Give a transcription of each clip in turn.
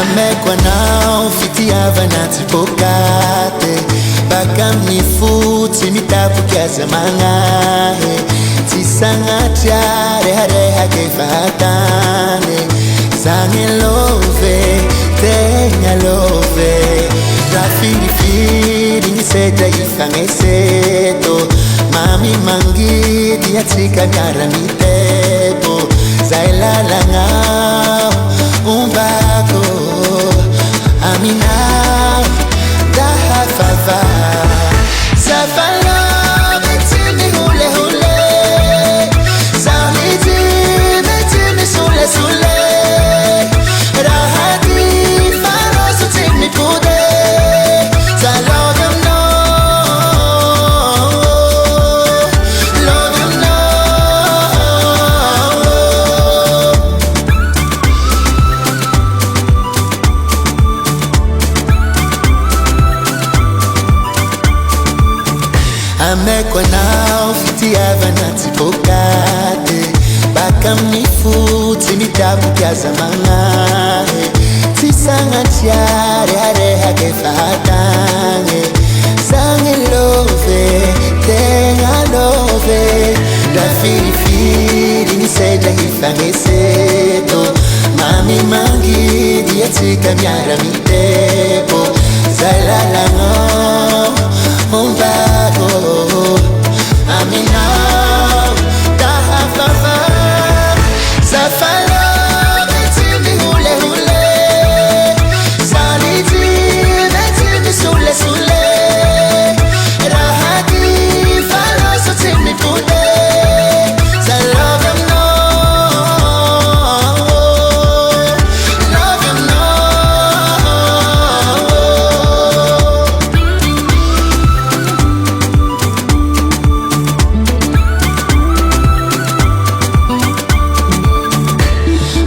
Amekwa nao fitia vanati pokate Baka mnifuti mitapu kiaza mangahe Tisangatya reha kefatane Zange love, tenga love Rafiri firi niseta ifange seto Mami mangi diatika nyara mitebo Zailala ngao umbako Amina daha fafa Safalo betimi hule hule Samiti betimi sule sule Rahati farosu timi pude Sa love them know Love them Amekwa nao fitia vanati pokate Baka mnifuti mitapu kiaza mangahe Tisangatya reha kefatane Zange love, tenga love Rafiri firi niseja hifange seto Mami mangi diatika nyara mitebo Zailala ngao umbako Amina daha fafa Safalo betimi hule hule Saliti betimi sule sule Rahati farosu timi pude Sa love them know Love them know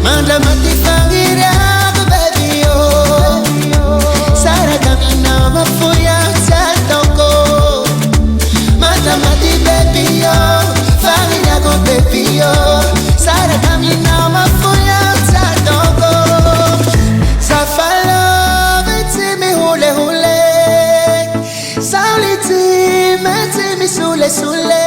Manda mati fangira go baby yo Sara kamina mafuya satoko Manda mati baby yo Fangira go baby yo Sara kamina mafuya satoko Safalo betimi hule hule Sauliti metimi sule sule